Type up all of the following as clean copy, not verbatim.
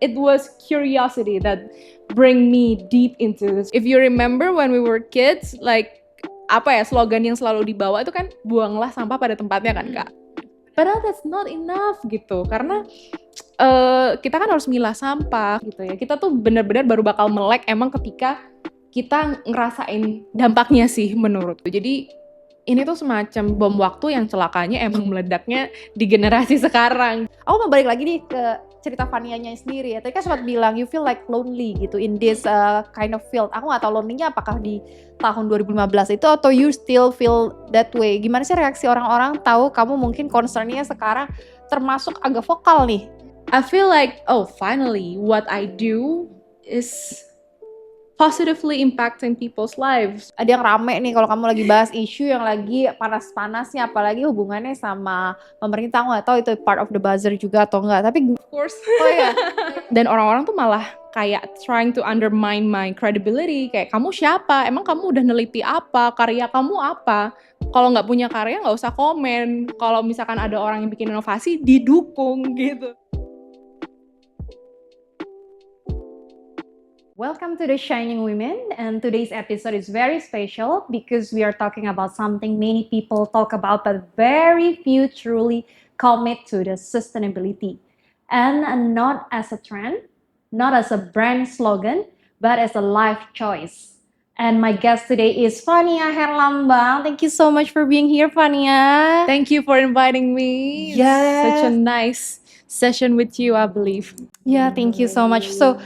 it was curiosity that bring me deep into this. If you remember when we were kids, like apa ya slogan yang selalu dibawa itu kan buanglah sampah pada tempatnya kan Kak. Padahal that's not enough gitu karena kita kan harus milah sampah gitu ya. Kita tuh benar-benar baru bakal melek emang ketika kita ngerasain dampaknya sih menurutku. Jadi ini tuh semacam bom waktu yang celakanya emang meledaknya di generasi sekarang. Aku mau balik lagi nih ke cerita Fania-nya sendiri ya. Tadi kan sempat bilang you feel like lonely gitu in this kind of field. Aku gak tahu lonely-nya apakah di tahun 2015 itu atau you still feel that way. Gimana sih reaksi orang-orang tahu kamu mungkin concern-nya sekarang termasuk agak vokal nih? I feel like, oh finally what I do is positively impacting people's lives. Ada yang rame nih kalau kamu lagi bahas isu yang lagi panas-panasnya, apalagi hubungannya sama pemerintah. Aku gak tahu itu part of the buzzer juga atau enggak, tapi Of course. oh ya. Dan orang-orang tuh malah kayak trying to undermine my credibility. Kayak kamu siapa? Emang kamu udah neliti apa? Karya kamu apa? Kalau nggak punya karya nggak usah komen. Kalau misalkan ada orang yang bikin inovasi, didukung gitu. Welcome to the Shining Women, and today's episode is very special because we are talking about something many people talk about but very few truly commit to, the sustainability. And not as a trend, not as a brand slogan, but as a life choice. And my guest today is Fania Herlambang. Thank you so much for being here, Fania. Thank you for inviting me. Yes. It's such a nice session with you, I believe. Yeah, thank you so much. So,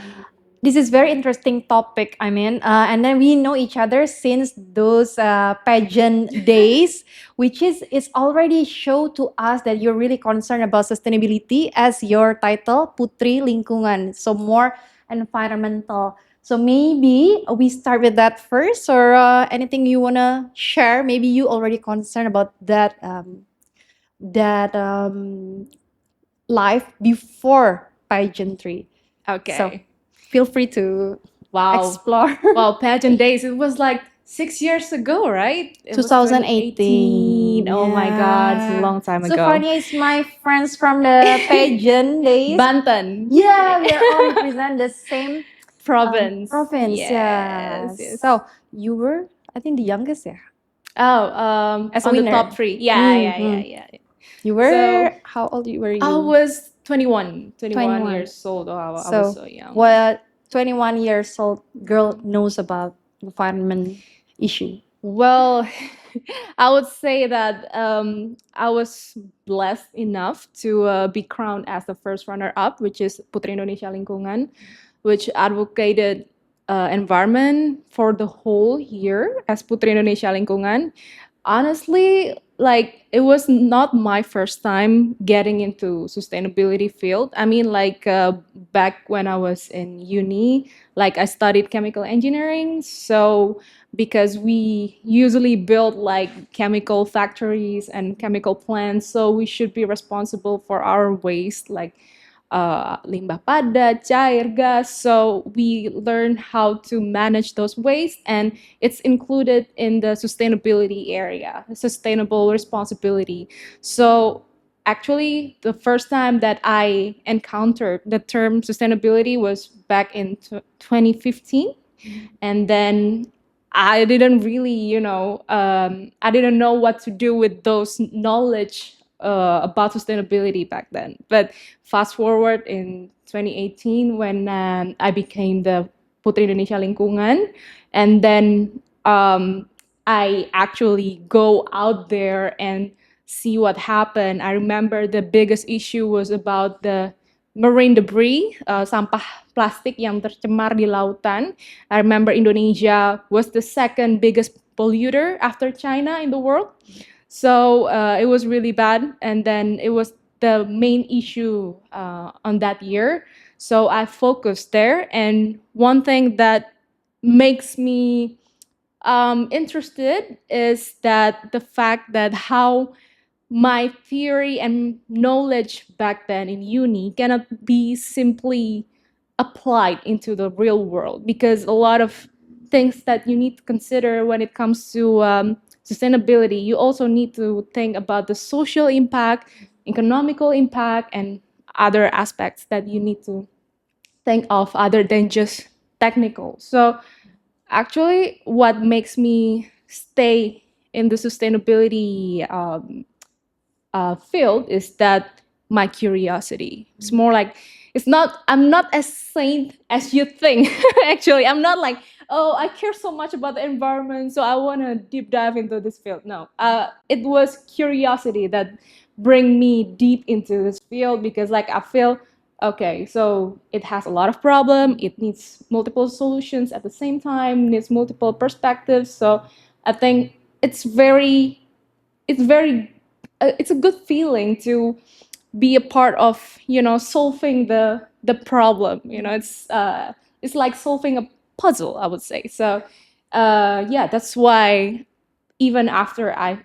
this is very interesting topic, I mean, and then we know each other since those pageant days, which is already show to us that you're really concerned about sustainability as your title, Putri Lingkungan, so more environmental. So maybe we start with that first, or anything you wanna share? Maybe you already concerned about that life before pageantry. Okay. So feel free to Wow. explore. Wow, pageant days. It was like 6 years ago, right? It was 2018. Oh my God, it's a long time So ago. Fania is my friends from the pageant days. Banten. Yeah, we are all represent the same Province. province. Yes, Yes. yes. So you were, I think, the youngest, yeah. Oh, As a on the winner. top 3. Yeah. You were So, how old were you? I was 21 21. years old. Oh, I was So, so young. what 21 years old girl knows about environment issue? Well, I would say that I was blessed enough to be crowned as the first runner-up, which is Putri Indonesia Lingkungan, which advocated environment for the whole year as Putri Indonesia Lingkungan. Honestly, like it was not my first time getting into sustainability field. I mean, like back when I was in uni, like I studied chemical engineering, so because we usually build like chemical factories and chemical plants, so we should be responsible for our waste, like limbah padat, cair, gas. So we learn how to manage those waste, and it's included in the sustainability area, sustainable responsibility. So actually, the first time that I encountered the term sustainability was back in 2015, and then I didn't really, I didn't know what to do with those knowledge about sustainability back then. But fast forward in 2018 when I became the Putri Indonesia Lingkungan, and then I actually go out there and see what happened. I remember the biggest issue was about the marine debris, sampah plastik yang tercemar di lautan. I remember Indonesia was the second biggest polluter after China in the world. So it was really bad. And then it was the main issue on that year. So I focused there. And one thing that makes me interested is that the fact that how my theory and knowledge back then in uni cannot be simply applied into the real world, because a lot of things that you need to consider when it comes to sustainability, you also need to think about the social impact, economical impact, and other aspects that you need to think of other than just technical. So actually, what makes me stay in the sustainability field is that my curiosity. It's more like it's not. I'm not as saint as you think. Actually, I'm not like, oh, I care so much about the environment, so I want to deep dive into this field. No, it was curiosity that bring me deep into this field because like I feel okay, so it has a lot of problem. It needs multiple solutions at the same time. Needs multiple perspectives. So I think it's a good feeling to be a part of solving the problem. It's like solving a puzzle, I would say. So yeah, that's why even after I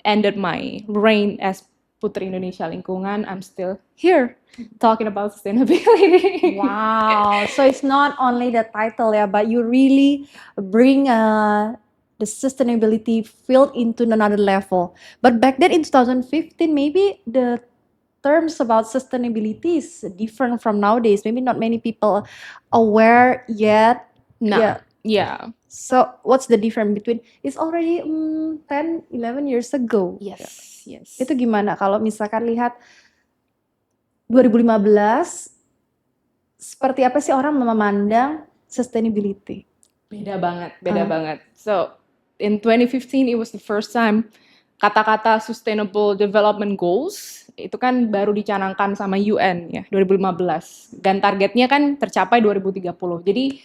ended my reign as Putri Indonesia Lingkungan, I'm still here talking about sustainability. Wow. So it's not only the title, yeah, but you really bring the sustainability field into another level. But back then in 2015, maybe the terms about sustainability is different from nowadays. Maybe not many people aware yet. Nah, Yeah. yeah. So what's the difference between it's already 10, 11 years ago. Yes, yes. Itu gimana kalau misalkan lihat 2015 seperti apa sih orang memandang sustainability? Beda banget. So in 2015 it was the first time kata-kata Sustainable Development Goals itu kan baru dicanangkan sama UN ya 2015 dan targetnya kan tercapai 2030. Jadi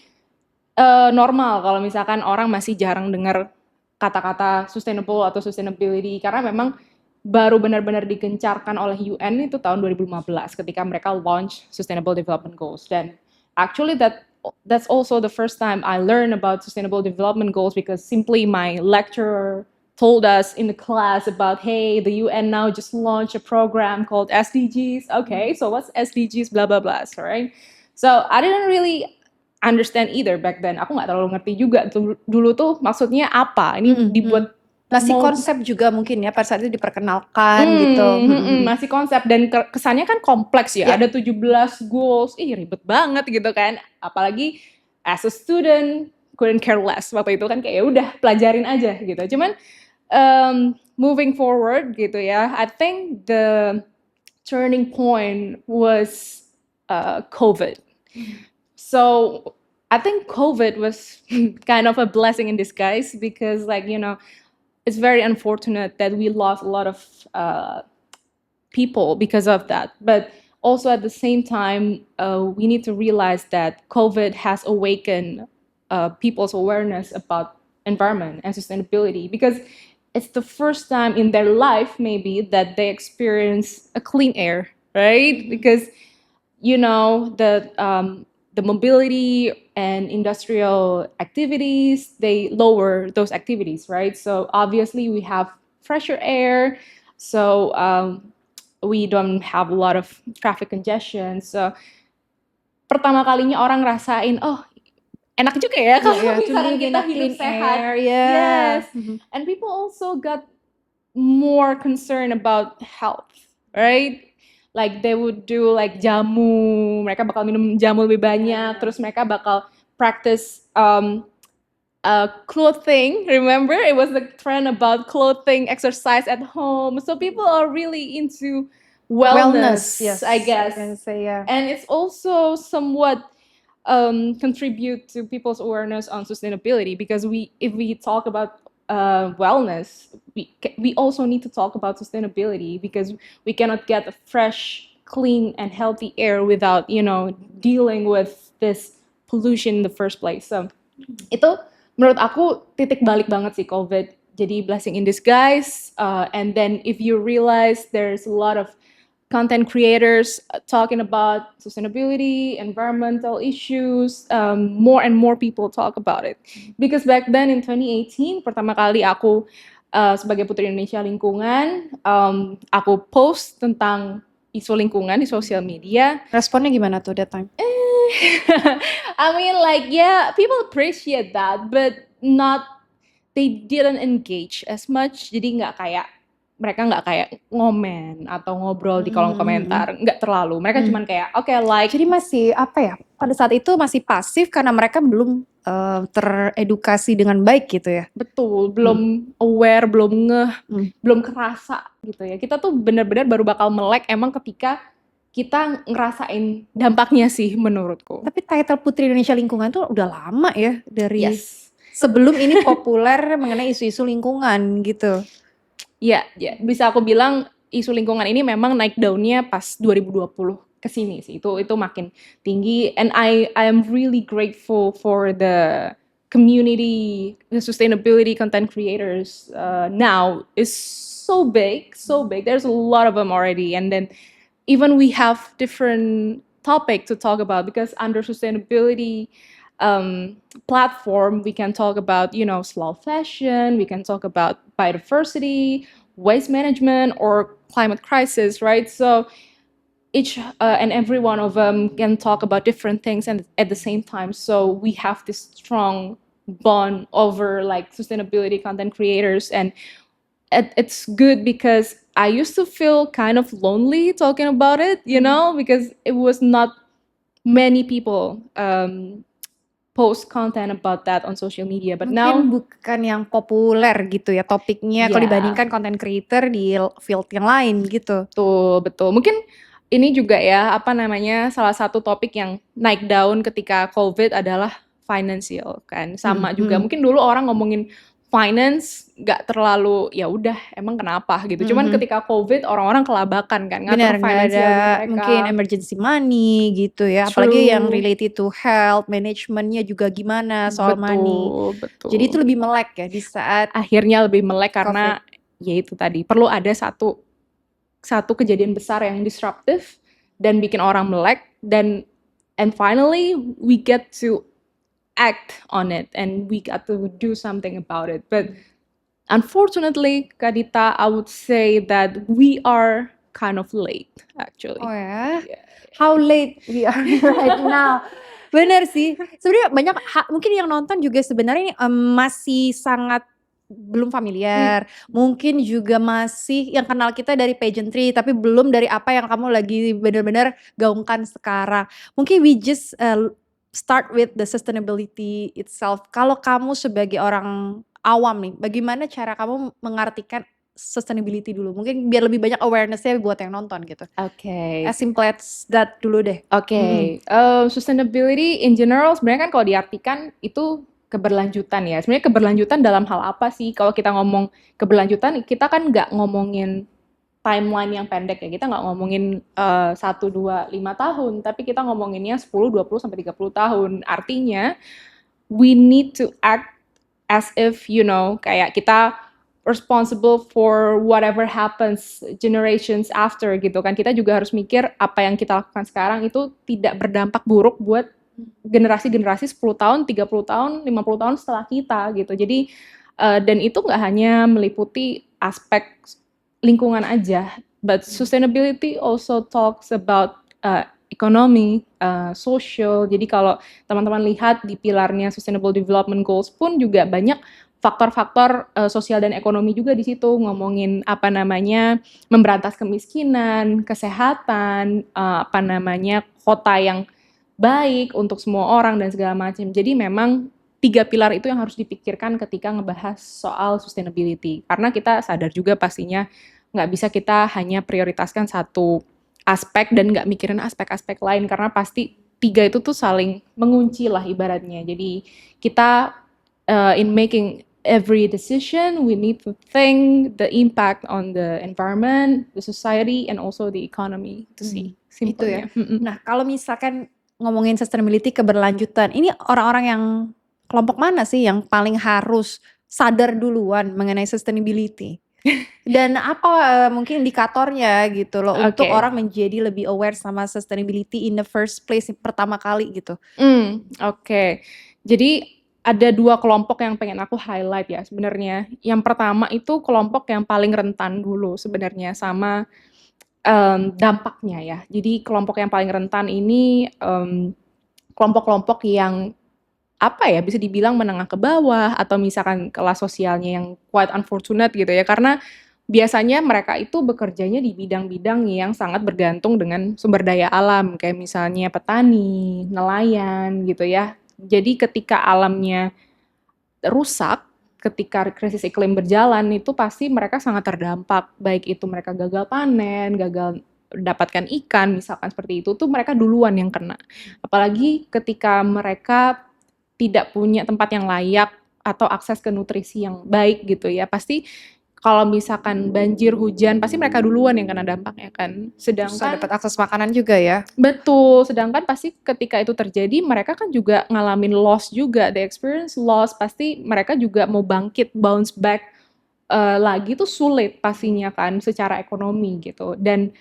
normal kalau misalkan orang masih jarang dengar kata-kata sustainable atau sustainability karena memang baru benar-benar digencarkan oleh UN itu tahun 2015 ketika mereka launch Sustainable Development Goals dan actually that's also the first time I learned about Sustainable Development Goals because simply my lecturer told us in the class about, hey, the UN now just launched a program called SDGs. Okay, so what's SDGs? Blah blah blah. Right? So I didn't really understand either back then. Aku nggak terlalu ngerti juga dulu tuh maksudnya apa. Ini dibuat masih konsep juga mungkin ya pada saat itu diperkenalkan gitu. Masih konsep dan kesannya kan kompleks ya. Yeah. Ada 17 goals. Ih, ribet banget gitu kan. Apalagi as a student couldn't care less waktu itu kan kayak ya udah pelajarin aja gitu. Cuman moving forward gitu ya, I think the turning point was COVID. So I think COVID was kind of a blessing in disguise because it's very unfortunate that we lost a lot of people because of that. But also at the same time, we need to realize that COVID has awakened people's awareness about environment and sustainability because it's the first time in their life maybe that they experience a clean air, right? Because the mobility and industrial activities, they lower those activities, right? So obviously we have fresher air, so we don't have a lot of traffic congestion. So pertama kalinya orang rasain, oh enak juga ya kalau misalkan kita hidup sehat. Yes. And people also got more concerned about health, right? Like they would do like jamu, mereka bakal minum jamu lebih banyak, terus mereka bakal practice clothing. Remember, it was the trend about clothing, exercise at home. So people are really into wellness, yes, I guess. I can say, yeah. And it's also somewhat contribute to people's awareness on sustainability because if we talk about wellness, we also need to talk about sustainability because we cannot get a fresh, clean, and healthy air without dealing with this pollution in the first place. So itu menurut aku titik balik banget sih COVID. Jadi blessing in disguise. And then if you realize there's a lot of content creators talking about sustainability, environmental issues, more and more people talk about it. Because back then in 2018, pertama kali aku sebagai Putri Indonesia Lingkungan, aku post tentang isu lingkungan di sosial media. Responnya gimana tuh that time? I mean, like, yeah, people appreciate that, but they didn't engage as much. Jadi mereka nggak kayak ngomen atau ngobrol di kolom komentar, nggak terlalu. Mereka cuman kayak, okay, like. Jadi masih apa ya? pada saat itu masih pasif karena mereka belum teredukasi dengan baik gitu ya. Betul, belum aware, belum ngeh, Hmm. belum kerasa gitu ya. Kita tuh benar-benar baru bakal melek emang ketika kita ngerasain dampaknya sih menurutku. Tapi title Putri Indonesia Lingkungan tuh udah lama ya, dari Yes. sebelum ini populer mengenai isu-isu lingkungan gitu. Ya, bisa aku bilang isu lingkungan ini memang naik daunnya pas 2020 ke sini sih. Itu makin tinggi, and I am really grateful for the community, the sustainability content creators now is so big, so big. There's a lot of them already, and then even we have different topic to talk about, because under sustainability platform we can talk about, you know, slow fashion, we can talk about biodiversity, waste management, or climate crisis, right? So each and every one of them can talk about different things and at the same time, so we have this strong bond over like sustainability content creators. And it's good because I used to feel kind of lonely talking about it, you know, because it was not many people post content about that on social media. But now, Mungkin bukan yang populer gitu ya topiknya kalau Yeah. dibandingkan content creator di field yang lain gitu. betul. Mungkin ini juga ya, apa namanya, salah satu topik yang naik daun ketika COVID adalah financial kan. Sama juga, mungkin dulu orang ngomongin finance nggak terlalu, ya udah emang kenapa gitu. Cuman ketika COVID orang-orang kelabakan kan Benar, ngatur nggak finansial ada mereka. mungkin emergency money gitu ya. Apalagi yang True. related to health, managementnya juga gimana soal money. Betul. Jadi itu lebih melek ya di saat akhirnya lebih melek karena ya itu tadi perlu ada satu kejadian besar yang disruptive dan bikin orang melek, dan and finally we get to act on it and we got to do something about it. But unfortunately, Kadita, I would say that we are kind of late actually. oh ya, how late we are right now. Bener sih. Sebenarnya banyak mungkin yang nonton juga sebenarnya ini masih sangat belum familiar. Mungkin juga masih yang kenal kita dari pageantry tapi belum dari apa yang kamu lagi benar-benar gaungkan sekarang. Mungkin we just start with the sustainability itself. Kalau kamu sebagai orang awam nih, bagaimana cara kamu mengartikan sustainability dulu? Mungkin biar lebih banyak awareness-nya buat yang nonton gitu. Oke. As simple as that dulu deh. Oke, sustainability in general sebenarnya kan kalau diartikan itu keberlanjutan ya. Sebenarnya keberlanjutan dalam hal apa sih? Kalau kita ngomong keberlanjutan, kita kan nggak ngomongin timeline yang pendek ya. Kita nggak ngomongin 1, 2, 5 tahun, tapi kita ngomonginnya 10, 20, sampai 30 tahun. Artinya, we need to act as if, you know, kayak kita responsible for whatever happens generations after gitu kan. Kita juga harus mikir apa yang kita lakukan sekarang itu tidak berdampak buruk buat generasi-generasi 10 tahun, 30 tahun, 50 tahun setelah kita gitu. Jadi dan itu nggak hanya meliputi aspek lingkungan aja, but sustainability also talks about economy, social. Jadi kalau teman-teman lihat di pilarnya Sustainable Development Goals pun juga banyak faktor-faktor sosial dan ekonomi juga di situ, ngomongin apa namanya memberantas kemiskinan, kesehatan, apa namanya kota yang baik untuk semua orang dan segala macam. Jadi memang 3 pilar itu yang harus dipikirkan ketika ngebahas soal sustainability. Karena kita sadar juga pastinya nggak bisa kita hanya prioritaskan satu aspek dan nggak mikirin aspek-aspek lain, karena pasti 3 itu tuh saling mengunci lah ibaratnya. Jadi kita in making every decision, we need to think the impact on the environment, the society, and also the economy. Itu sih simpelnya. Itu ya. Nah, kalau misalkan ngomongin sustainability keberlanjutan, ini orang-orang yang kelompok mana sih yang paling harus sadar duluan mengenai sustainability? Dan apa mungkin indikatornya gitu loh untuk orang menjadi lebih aware sama sustainability in the first place pertama kali gitu? Oke. Jadi ada 2 kelompok yang pengen aku highlight ya sebenarnya. Yang pertama itu kelompok yang paling rentan dulu sebenarnya sama dampaknya ya. Jadi kelompok yang paling rentan ini kelompok-kelompok yang apa ya, bisa dibilang menengah ke bawah atau misalkan kelas sosialnya yang quite unfortunate gitu ya. Karena biasanya mereka itu bekerjanya di bidang-bidang yang sangat bergantung dengan sumber daya alam, kayak misalnya petani, nelayan gitu ya. Jadi ketika alamnya rusak, ketika krisis iklim berjalan itu pasti mereka sangat terdampak, baik itu mereka gagal panen, gagal dapatkan ikan misalkan seperti itu tuh mereka duluan yang kena. Apalagi ketika mereka tidak punya tempat yang layak atau akses ke nutrisi yang baik gitu ya. Pasti kalau misalkan banjir, hujan, pasti mereka duluan yang kena dampaknya kan. Susah Sedangkan dapat akses makanan juga ya. betul, sedangkan pasti ketika itu terjadi mereka kan juga ngalamin loss juga, they experience loss, pasti mereka juga mau bangkit, bounce back lagi tuh sulit pastinya kan secara ekonomi gitu. Dan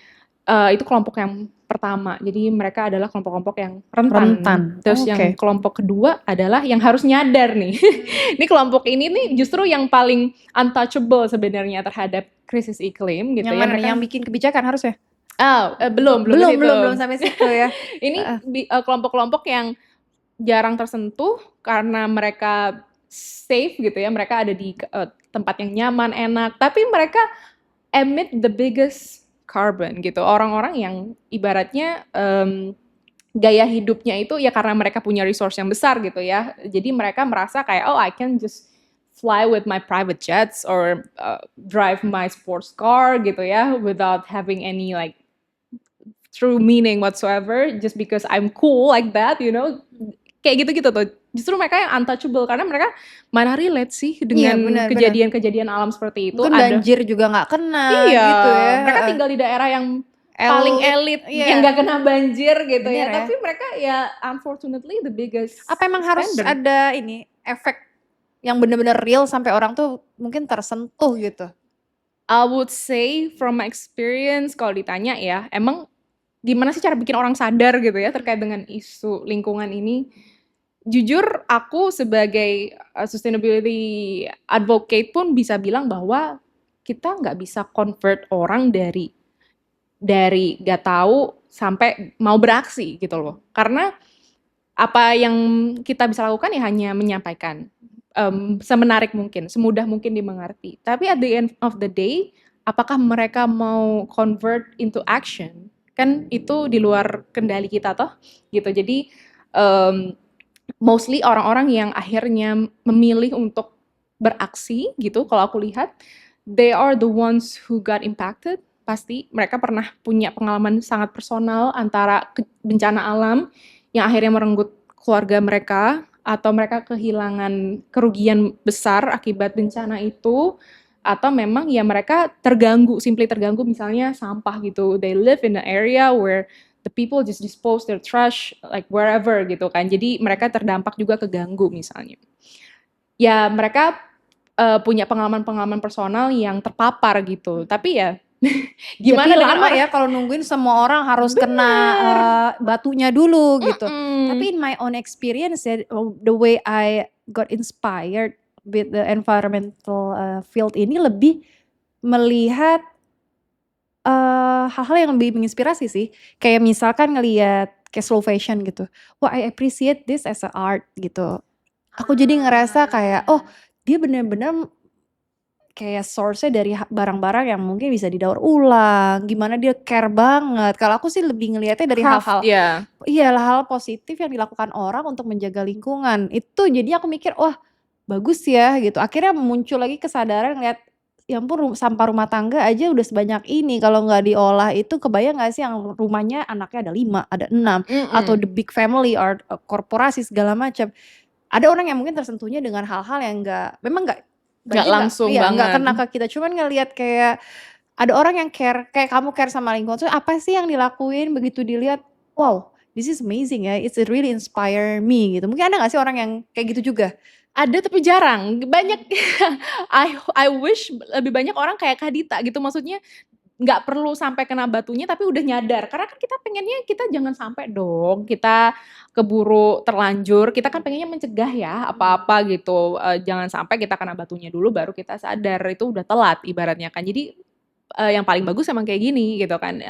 itu kelompok yang pertama. Jadi mereka adalah kelompok-kelompok yang rentan. Rentan. Terus Oke. yang kelompok kedua adalah yang harus nyadar nih. Ini kelompok ini nih justru yang paling untouchable sebenarnya terhadap krisis iklim gitu Yang ya. mana Mereka yang bikin kebijakan harusnya? belum ke situ. Belum sampai situ ya. Ini kelompok-kelompok yang jarang tersentuh karena mereka safe gitu ya. Mereka ada di tempat yang nyaman, enak, tapi mereka emit the biggest carbon gitu. Orang-orang yang ibaratnya gaya hidupnya itu ya karena mereka punya resource yang besar gitu ya. Jadi mereka merasa kayak oh I can just fly with my private jets or drive my sports car gitu ya without having any like true meaning whatsoever just because I'm cool like that, you know. Kayak gitu-gitu tuh. Justru mereka yang untouchable karena mereka mana relate sih Iya, dengan benar. kejadian-kejadian alam seperti itu. Mungkin banjir juga nggak kena Iya, gitu ya. mereka tinggal di daerah yang paling elit iya. yang nggak kena banjir gitu Bener ya. ya. Tapi mereka ya unfortunately the biggest Apa emang harus spender. ada ini efek yang benar-benar real sampai orang tuh mungkin tersentuh gitu? I would say from my experience kalau ditanya ya, emang gimana sih cara bikin orang sadar gitu ya terkait dengan isu lingkungan ini? Jujur aku sebagai sustainability advocate pun bisa bilang bahwa kita nggak bisa convert orang dari nggak tahu sampai mau beraksi gitu loh. Karena apa yang kita bisa lakukan ya hanya menyampaikan semenarik mungkin, semudah mungkin dimengerti. Tapi at the end of the day, apakah mereka mau convert into action? Kan itu di luar kendali kita toh, gitu. Jadi mostly orang-orang yang akhirnya memilih untuk beraksi gitu, kalau aku lihat, they are the ones who got impacted. Pasti mereka pernah punya pengalaman sangat personal antara bencana alam yang akhirnya merenggut keluarga mereka atau mereka kehilangan kerugian besar akibat bencana itu atau memang ya mereka terganggu, simply terganggu misalnya sampah gitu. They live in an area where the people just dispose their trash like wherever gitu kan. Jadi mereka terdampak juga keganggu misalnya. Ya mereka punya pengalaman-pengalaman personal yang terpapar gitu. Tapi ya gimana Jadi dengan lama orang ya kalau nungguin semua orang harus kena batunya dulu gitu. Tapi in my own experience ya, the way I got inspired with the environmental field ini lebih melihat hal-hal yang lebih menginspirasi sih. Kayak misalkan ngelihat kayak slow fashion gitu. Wah, I appreciate this as a art gitu. Aku jadi ngerasa kayak, oh dia bener-bener kayak source-nya dari barang-barang yang mungkin bisa didaur ulang, gimana dia care banget. Kalau aku sih lebih ngelihatnya dari hal-hal ya. iya, hal-hal positif yang dilakukan orang untuk menjaga lingkungan. Itu jadi aku mikir, wah bagus ya gitu. Akhirnya muncul lagi kesadaran ngeliat, ya ampun sampah rumah tangga aja udah sebanyak ini. Kalau nggak diolah itu kebayang nggak sih yang rumahnya anaknya ada 5, ada 6, atau the big family or korporasi segala macam. Ada orang yang mungkin tersentuhnya dengan hal-hal yang memang nggak langsung iya, banget. nggak kena ke kita. Cuman ngelihat kayak ada orang yang care, kayak kamu care sama lingkungan. So, apa sih yang dilakuin begitu dilihat, wow, this is amazing ya. It's really inspire me gitu. Mungkin ada nggak sih orang yang kayak gitu juga? Ada tapi jarang. Banyak I wish lebih banyak orang kayak Kadita gitu. Maksudnya nggak perlu sampai kena batunya tapi udah nyadar. Karena kan kita pengennya kita jangan sampai dong kita keburu terlanjur. Kita kan pengennya mencegah ya apa-apa gitu. Jangan sampai kita kena batunya dulu baru kita sadar. Itu udah telat ibaratnya kan. Jadi yang paling bagus emang kayak gini gitu kan.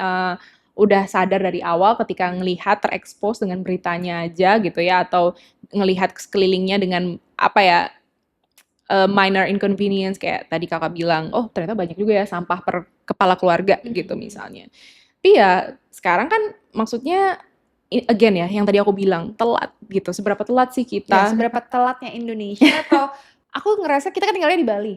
Udah sadar dari awal ketika ngelihat terekspos dengan beritanya aja gitu ya atau ngelihat sekelilingnya dengan apa ya minor inconvenience kayak tadi kakak bilang, oh ternyata banyak juga ya sampah per kepala keluarga gitu misalnya. Tapi ya sekarang kan maksudnya again ya yang tadi aku bilang telat gitu. Seberapa telat sih Ya, kita? seberapa telatnya Indonesia atau aku ngerasa kita kan tinggalnya di Bali.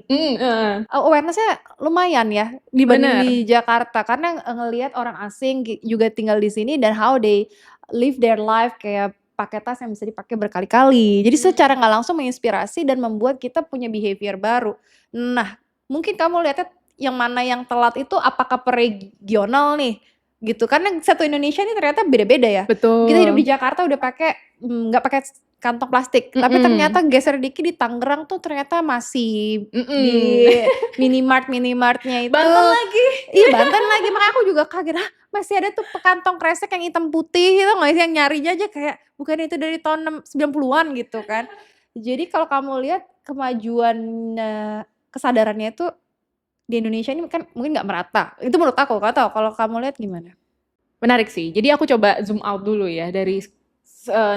Awareness-nya lumayan ya dibanding Bener. di Jakarta karena ngelihat orang asing juga tinggal di sini dan how they live their life kayak pakai tas yang bisa dipakai berkali-kali. Jadi secara nggak langsung menginspirasi dan membuat kita punya behavior baru. Nah, mungkin kamu lihatnya yang mana yang telat itu apakah per regional nih? Gitu. Karena satu Indonesia ini ternyata beda-beda ya. Kita hidup di Betul. Jakarta udah pakai nggak pakai kantong plastik, tapi ternyata geser dikit di Tangerang tuh ternyata masih di minimartnya itu Banten lagi. iya Banten lagi, makanya aku juga kaget, "Hah, masih ada tuh kantong kresek yang hitam putih itu nggak sih yang nyarinya aja kayak bukannya itu dari tahun 90-an gitu kan." Jadi kalau kamu lihat kemajuan, kesadarannya itu di Indonesia ini kan mungkin nggak merata, itu menurut aku, nggak tahu kalau kamu lihat gimana? Menarik sih. Jadi aku coba zoom out dulu ya dari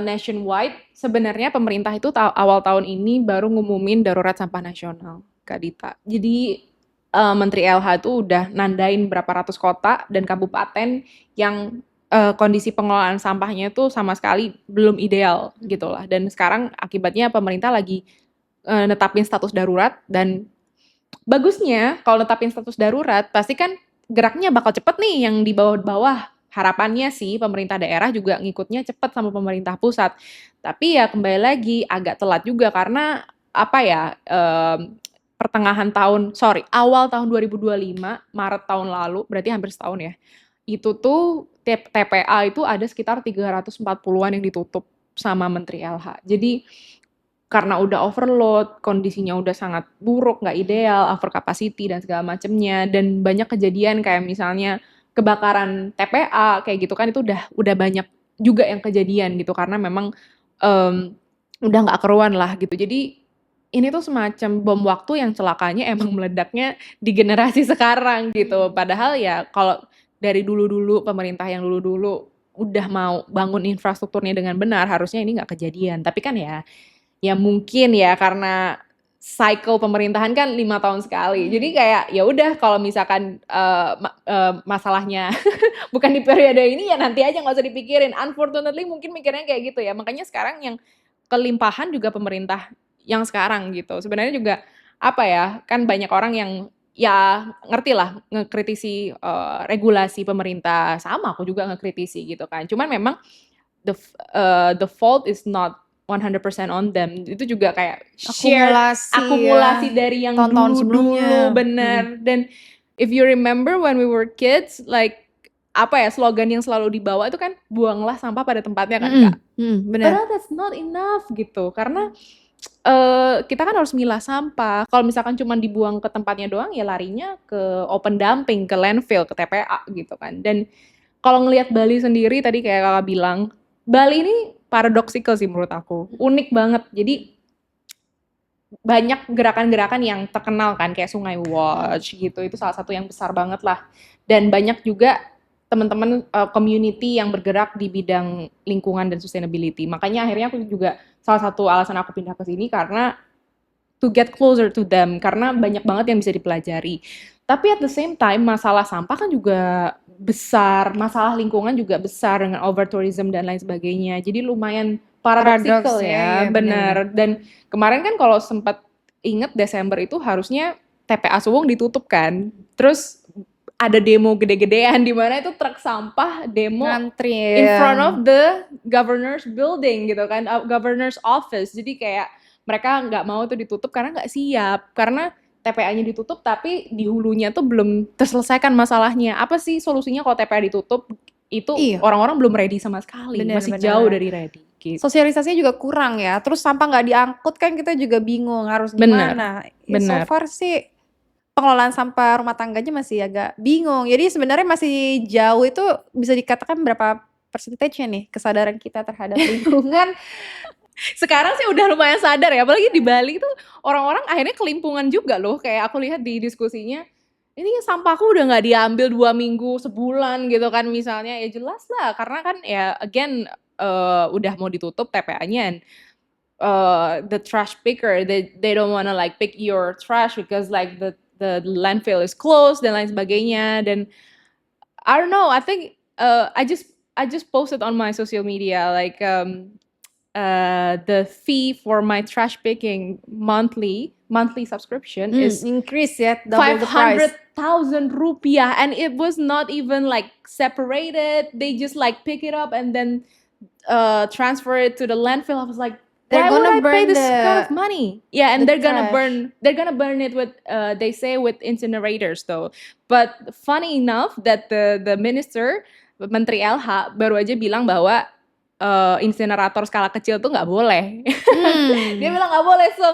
nationwide. Sebenarnya pemerintah itu awal tahun ini baru ngumumin darurat sampah nasional, Kak Dita. Jadi Menteri LH itu udah nandain berapa ratus kota dan kabupaten yang kondisi pengelolaan sampahnya itu sama sekali belum ideal gitu lah. Dan sekarang akibatnya pemerintah lagi netapin status darurat dan bagusnya kalau netapin status darurat pasti kan geraknya bakal cepet nih yang di bawah-bawah. Harapannya sih pemerintah daerah juga ngikutnya cepet sama pemerintah pusat. Tapi ya kembali lagi agak telat juga karena apa ya awal tahun 2025 Maret tahun lalu berarti hampir setahun ya. Itu tuh TPA itu ada sekitar 340-an yang ditutup sama Menteri LH. Jadi karena udah overload, kondisinya udah sangat buruk, nggak ideal, over capacity dan segala macemnya, dan banyak kejadian kayak misalnya kebakaran TPA kayak gitu kan itu udah banyak juga yang kejadian gitu karena memang udah nggak keruan lah gitu. Jadi ini tuh semacam bom waktu yang celakanya emang meledaknya di generasi sekarang gitu. Padahal ya kalau dari dulu-dulu pemerintah yang dulu-dulu udah mau bangun infrastrukturnya dengan benar, harusnya ini nggak kejadian. Tapi kan ya mungkin ya karena cycle pemerintahan kan 5 tahun sekali. Jadi kayak ya udah kalau misalkan masalahnya bukan di periode ini ya nanti aja nggak usah dipikirin. Unfortunately mungkin mikirnya kayak gitu ya. Makanya sekarang yang kelimpahan juga pemerintah yang sekarang gitu. Sebenarnya juga apa ya, kan banyak orang yang ya ngerti lah ngekritisi regulasi pemerintah. Sama aku juga ngekritisi gitu kan. Cuman memang the fault is not 100% on them. Itu juga kayak akumulasi dari yang tahun-tahun dulu-dulu sebelumnya. bener. Dan if you remember when we were kids, like apa ya slogan yang selalu dibawa itu kan buanglah sampah pada tempatnya kan Kak. Benar. Padahal that's not enough gitu. Karena kita kan harus milah sampah. Kalau misalkan cuma dibuang ke tempatnya doang ya larinya ke open dumping, ke landfill, ke TPA gitu kan. Dan kalau ngelihat Bali sendiri tadi kayak Kakak bilang, Bali ini paradoxical sih menurut aku. Unik banget. Jadi banyak gerakan-gerakan yang terkenal kan kayak Sungai Watch gitu. Itu salah satu yang besar banget lah. Dan banyak juga teman-teman community yang bergerak di bidang lingkungan dan sustainability. Makanya akhirnya aku juga salah satu alasan aku pindah ke sini karena to get closer to them karena banyak banget yang bisa dipelajari. Tapi at the same time masalah sampah kan juga besar, masalah lingkungan juga besar dengan overtourism dan lain sebagainya. Jadi lumayan paradoxical Paradoks ya, ya, benar. Dan kemarin kan kalau sempat inget Desember itu harusnya TPA Suwung ditutup kan. Terus ada demo gede-gedean di mana itu truk sampah demo ngantri in front of the governor's building gitu kan, governor's office. Jadi kayak mereka nggak mau tuh ditutup karena nggak siap, karena TPA-nya ditutup tapi di hulunya tuh belum terselesaikan masalahnya. Apa sih solusinya kalau TPA ditutup? Itu Iya. orang-orang belum ready sama sekali, Bener, masih bener. jauh dari ready. Gitu. Sosialisasinya juga kurang ya. Terus sampah nggak diangkut kan kita juga bingung harus gimana. Ya, so far sih pengelolaan sampah rumah tangganya masih agak bingung. Jadi sebenarnya masih jauh itu bisa dikatakan berapa persentage-nya nih kesadaran kita terhadap lingkungan. Sekarang sih udah lumayan sadar ya, apalagi di Bali tuh orang-orang akhirnya kelimpungan juga loh. Kayak aku lihat di diskusinya, ini sampahku udah nggak diambil 2 minggu, sebulan gitu kan misalnya. Ya jelas lah, karena kan ya again udah mau ditutup TPA-nya. the trash picker, they don't wanna like pick your trash because like the landfill is closed dan lain sebagainya. Dan I don't know, I think I just posted on my social media like the fee for my trash picking monthly subscription is Increase ya, double the price. 500,000 rupiah, and it was not even like separated. They just like pick it up and then transfer it to the landfill. I was like, They're why would gonna I pay burn this kind of the money? Yeah, and the they're gonna trash. burn it with they say with incinerators though. But funny enough that the minister Menteri LH baru aja bilang bahwa insinerator skala kecil tuh nggak boleh. Dia bilang nggak boleh. So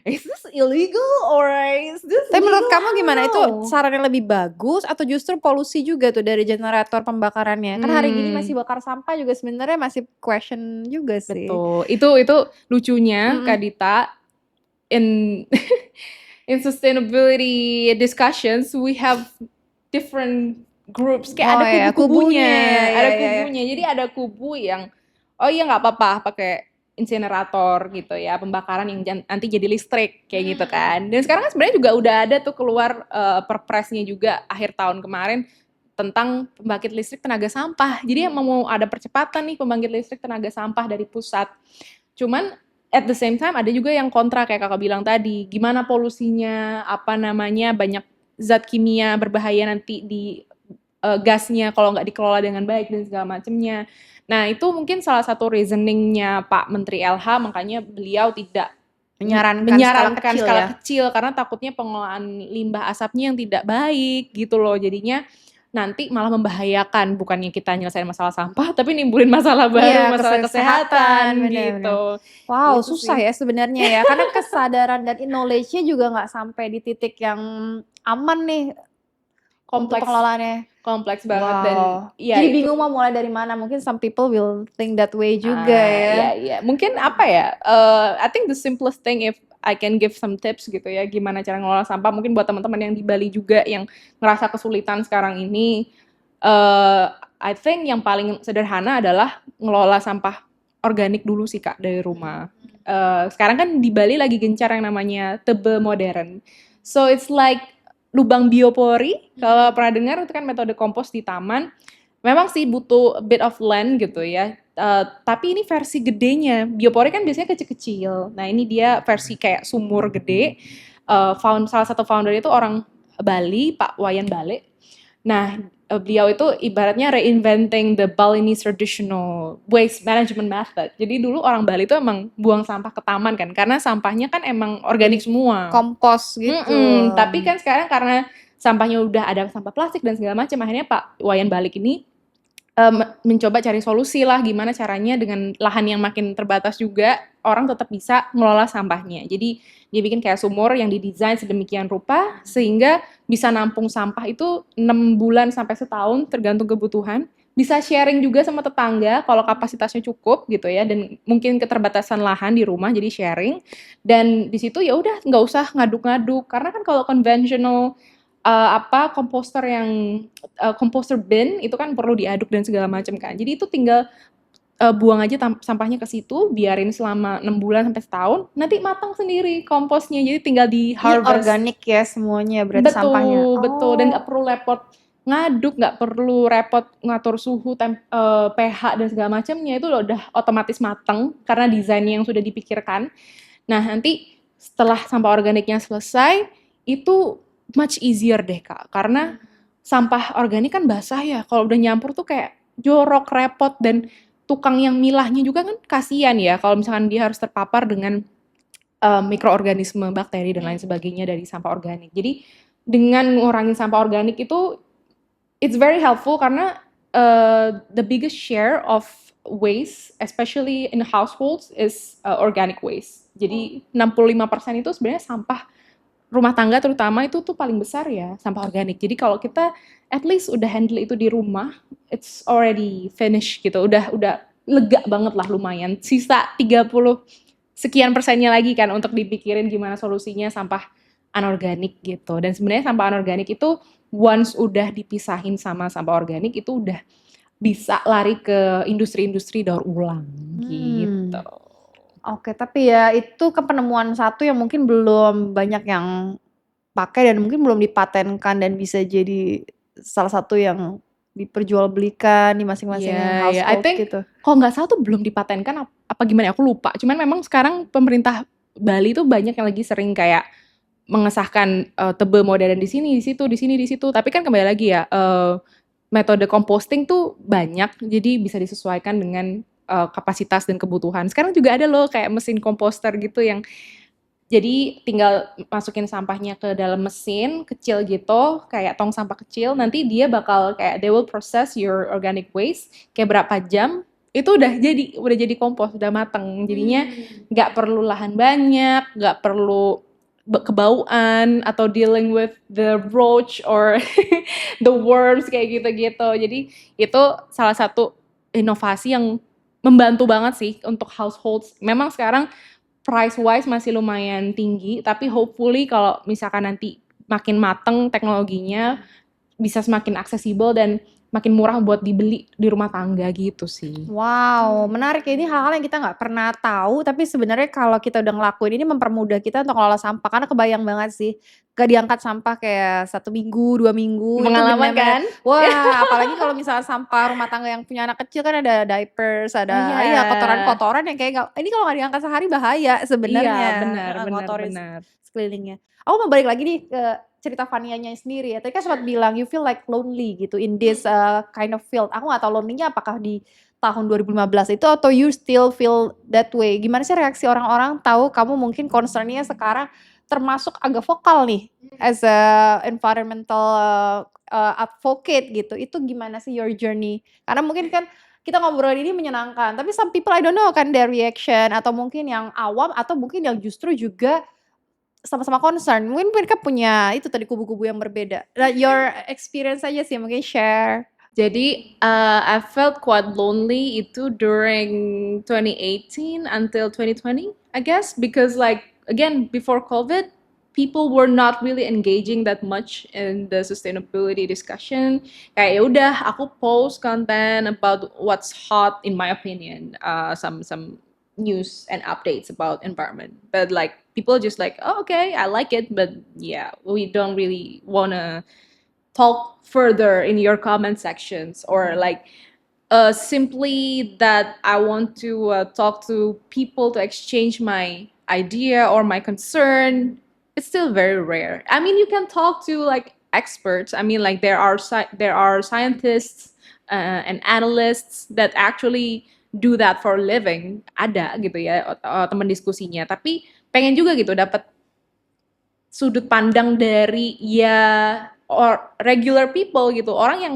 is this illegal or is this Tapi menurut legal? kamu I don't gimana? Itu know. saran yang lebih bagus atau justru polusi juga tuh dari generator pembakarannya? Kan hari gini masih bakar sampah juga sebenarnya masih question juga sih. Betul. Itu lucunya Kak Dita, in in sustainability discussions we have different groups, kayak ada iya, kubu-kubunya, kubunya. ada Iya, iya. kubunya. Jadi ada kubu yang oh iya nggak apa-apa pakai insinerator gitu ya, pembakaran yang nanti jadi listrik kayak gitu kan. Dan sekarang kan sebenarnya juga udah ada tuh keluar perpresnya juga akhir tahun kemarin tentang pembangkit listrik tenaga sampah. Jadi emang mau ada percepatan nih pembangkit listrik tenaga sampah dari pusat. Cuman at the same time ada juga yang kontra kayak kakak bilang tadi. Gimana polusinya, apa namanya, banyak zat kimia berbahaya nanti di gasnya kalau nggak dikelola dengan baik dan segala macamnya. Nah itu mungkin salah satu reasoningnya Pak Menteri LH, makanya beliau tidak Menyarankan skala kecil karena takutnya pengelolaan limbah asapnya yang tidak baik gitu loh. Jadinya nanti malah membahayakan, bukannya kita nyelesain masalah sampah tapi nimbulin masalah baru, Iya, masalah kesehatan bener-bener. gitu. Wow, Gitu susah sih. ya sebenarnya ya. Karena kesadaran dan knowledge-nya juga nggak sampai di titik yang aman nih untuk Kompleks pengelolaannya. kompleks banget dan ya Jadi itu bingung mau mulai dari mana. Mungkin some people will think that way juga ya. ya mungkin apa ya, I think the simplest thing if I can give some tips gitu ya, gimana cara ngelola sampah, mungkin buat teman-teman yang di Bali juga yang ngerasa kesulitan sekarang ini, I think yang paling sederhana adalah ngelola sampah organik dulu sih Kak dari rumah. Sekarang kan di Bali lagi gencar yang namanya tebe modern. So it's like lubang biopori, kalau pernah dengar itu kan metode kompos di taman. Memang sih butuh a bit of land gitu ya. Tapi ini versi gedenya. Biopori kan biasanya kecil-kecil. Nah ini dia versi kayak sumur gede. Salah satu founder itu orang Bali, Pak Wayan Bale. Nah beliau itu ibaratnya reinventing the Balinese traditional waste management method. Jadi dulu orang Bali itu emang buang sampah ke taman kan, karena sampahnya kan emang organik semua. Kompos gitu. Tapi kan sekarang karena sampahnya udah ada sampah plastik dan segala macam, akhirnya Pak Wayan Balik ini mencoba cari solusi lah gimana caranya dengan lahan yang makin terbatas juga orang tetap bisa ngelola sampahnya. Jadi dia bikin kayak sumur yang didesain sedemikian rupa sehingga bisa nampung sampah itu 6 bulan sampai setahun tergantung kebutuhan. Bisa sharing juga sama tetangga kalau kapasitasnya cukup gitu ya, dan mungkin keterbatasan lahan di rumah jadi sharing. Dan di situ ya udah nggak usah ngaduk-ngaduk, karena kan kalau conventional komposter yang komposter bin itu kan perlu diaduk dan segala macam kan. Jadi itu tinggal buang aja sampahnya ke situ, biarin selama 6 bulan sampai setahun, nanti matang sendiri komposnya. Jadi tinggal di harvest. Organik ya semuanya berarti sampahnya. Betul. Dan nggak perlu repot ngaduk, nggak perlu repot ngatur suhu, pH dan segala macamnya, itu udah otomatis matang karena desainnya yang sudah dipikirkan. Nah nanti setelah sampah organiknya selesai itu much easier deh Kak, karena sampah organik kan basah ya, kalau udah nyampur tuh kayak jorok, repot, dan tukang yang milahnya juga kan kasihan ya kalau misalkan dia harus terpapar dengan mikroorganisme, bakteri dan lain sebagainya dari sampah organik. Jadi dengan ngurangin sampah organik itu it's very helpful karena the biggest share of waste, especially in households, is organic waste. Jadi 65% itu sebenarnya sampah rumah tangga terutama itu tuh paling besar ya sampah organik. Jadi kalau kita at least udah handle itu di rumah, it's already finished gitu. Udah lega banget lah lumayan. Sisa 30 sekian persennya lagi kan untuk dipikirin gimana solusinya sampah anorganik gitu. Dan sebenarnya sampah anorganik itu once udah dipisahin sama sampah organik itu udah bisa lari ke industri-industri daur ulang gitu. Oke, tapi ya itu kan penemuan satu yang mungkin belum banyak yang pakai dan mungkin belum dipatenkan dan bisa jadi salah satu yang diperjualbelikan di masing-masing Iya, ya, I household think gitu. kalau nggak salah tuh belum dipatenkan apa gimana ya, aku lupa. Cuman memang sekarang pemerintah Bali tuh banyak yang lagi sering kayak mengesahkan tebe modern di sini, di situ, di sini, di situ. Tapi kan kembali lagi ya, metode composting tuh banyak, jadi bisa disesuaikan dengan kapasitas dan kebutuhan. Sekarang juga ada loh kayak mesin komposter gitu yang jadi tinggal masukin sampahnya ke dalam mesin kecil gitu, kayak tong sampah kecil. Nanti dia bakal kayak they will process your organic waste kayak berapa jam itu udah jadi kompos, udah mateng. Jadinya nggak perlu lahan banyak, nggak perlu kebauan atau dealing with the roach or the worms kayak gitu-gitu. Jadi itu salah satu inovasi yang membantu banget sih untuk households. Memang sekarang price wise masih lumayan tinggi, tapi hopefully kalau misalkan nanti makin mateng teknologinya bisa semakin aksesibel dan makin murah buat dibeli di rumah tangga gitu sih. Wow, menarik ya, ini hal-hal yang kita nggak pernah tahu, tapi sebenarnya kalau kita udah ngelakuin ini mempermudah kita untuk ngelola sampah, karena kebayang banget sih, gak diangkat sampah kayak 1 minggu, 2 minggu, itu Pengalaman bener-bener kan? wah, apalagi kalau misalnya sampah rumah tangga yang punya anak kecil kan ada diapers, Oh ada iya iya. kotoran-kotoran yang kayak nggak ini kalau nggak diangkat sehari bahaya Iya, sebenarnya, benar benar ngotorin benar. sekelilingnya. Aku mau balik lagi nih ke cerita Fanianya sendiri ya, tadi kan sempat bilang you feel like lonely gitu in this, kind of field. Aku nggak tahu lonely-nya apakah di tahun 2015 itu atau you still feel that way? Gimana sih reaksi orang-orang tahu kamu mungkin concern-nya sekarang termasuk agak vokal nih as a environmental, advocate gitu, itu gimana sih your journey? Karena mungkin kan kita ngobrol ini menyenangkan, tapi some people I don't know kan their reaction atau mungkin yang awam atau mungkin yang justru juga sama-sama concern, mungkin mereka punya itu tadi kubu-kubu yang berbeda. Nah, your experience aja sih mungkin share. Jadi, I felt quite lonely itu during 2018 until 2020, I guess, because like again before COVID, people were not really engaging that much in the sustainability discussion. Kayak ya udah, aku post content about what's hot in my opinion, some news and updates about environment. But like people just like, oh okay, I like it, but yeah, we don't really wanna talk further in your comment sections or like simply that I want to talk to people to exchange my idea or my concern. It's still very rare. I mean, you can talk to like experts. I mean, like there are scientists and analysts that actually do that for a living. Ada gitu ya teman diskusinya. Tapi pengen juga gitu dapat sudut pandang dari ya regular people gitu, orang yang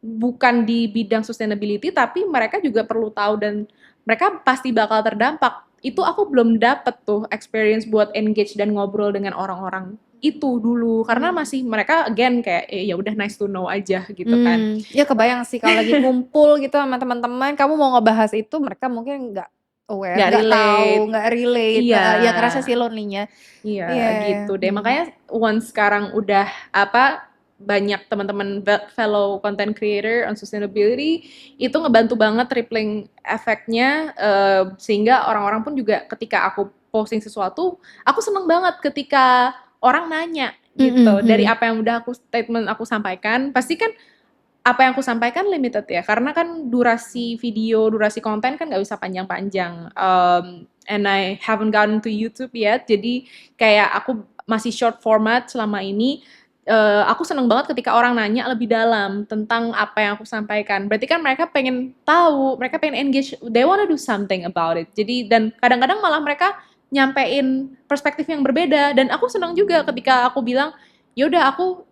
bukan di bidang sustainability tapi mereka juga perlu tahu dan mereka pasti bakal terdampak. Itu aku belum dapet tuh experience buat engage dan ngobrol dengan orang-orang itu dulu karena masih mereka again kayak ya udah nice to know aja gitu kan. Ya kebayang sih kalau lagi ngumpul gitu sama teman-teman, kamu mau ngebahas itu mereka mungkin nggak aware, Nggak nggak tahu, relate. nggak relate, Iya. ya ngerasa sih lonely-nya. Iya, Iya gitu deh. Makanya once sekarang udah apa banyak teman-teman fellow content creator on sustainability itu ngebantu banget tripling efeknya sehingga orang-orang pun juga ketika aku posting sesuatu, aku seneng banget ketika orang nanya gitu dari apa yang udah statement aku sampaikan. Pasti kan apa yang aku sampaikan limited ya karena kan durasi video, durasi konten kan nggak bisa panjang-panjang. And I haven't gotten to YouTube yet, jadi kayak aku masih short format selama ini. Aku seneng banget ketika orang nanya lebih dalam tentang apa yang aku sampaikan. Berarti kan mereka pengen tahu, mereka pengen engage, they wanna do something about it. Jadi dan kadang-kadang malah mereka nyampein perspektif yang berbeda dan aku senang juga ketika aku bilang yaudah aku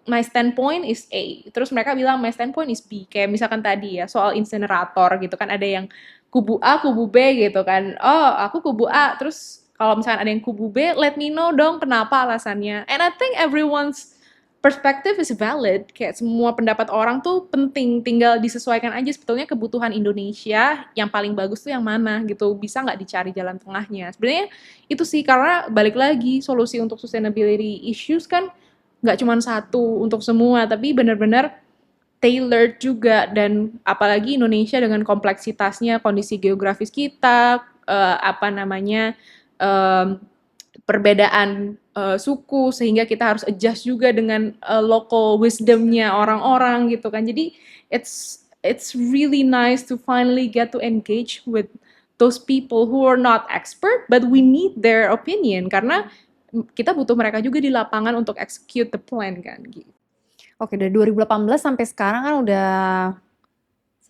my standpoint is A. Terus mereka bilang my standpoint is B. Kayak misalkan tadi ya soal insinerator gitu kan ada yang kubu A, kubu B gitu kan. Oh, aku kubu A. Terus kalau misalkan ada yang kubu B, let me know dong kenapa alasannya. And I think everyone's perspective is valid. Kayak semua pendapat orang tuh penting, tinggal disesuaikan aja sebetulnya kebutuhan Indonesia yang paling bagus tuh yang mana gitu. Bisa nggak dicari jalan tengahnya. Sebenarnya itu sih karena balik lagi solusi untuk sustainability issues kan nggak cuma satu untuk semua, tapi benar-benar tailored juga dan apalagi Indonesia dengan kompleksitasnya, kondisi geografis kita, apa namanya, perbedaan, suku sehingga kita harus adjust juga dengan, local wisdom-nya orang-orang gitu kan. Jadi it's really nice to finally get to engage with those people who are not expert but we need their opinion karena kita butuh mereka juga di lapangan untuk execute the plan kan gitu. Oke, dari 2018 sampai sekarang kan udah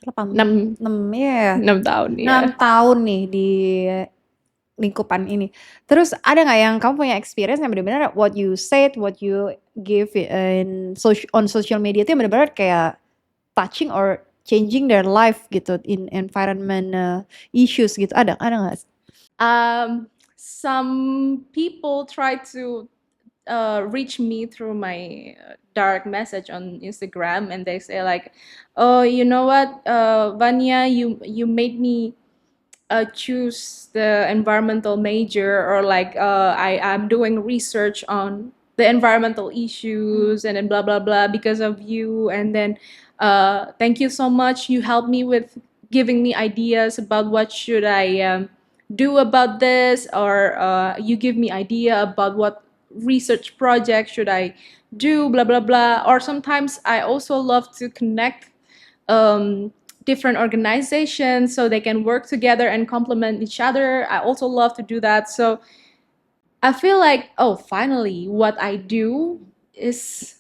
6 6 tahun 6 ya. tahun nih di lingkupan ini. Terus ada nggak yang kamu punya experience yang benar-benar what you said, what you give on social media itu yang benar-benar kayak touching or changing their life gitu in environment issues gitu. Ada nggak? Some people try to reach me through my direct message on Instagram and they say like, oh, you know what, Vanya, you made me choose the environmental major, or like I'm doing research on the environmental issues and then blah blah blah because of you, and then thank you so much, you helped me with giving me ideas about what should I do about this, or you give me idea about what research project should I do, blah blah blah. Or sometimes I also love to connect different organizations so they can work together and complement each other. I also love to do that. So I feel like, oh, finally, what I do is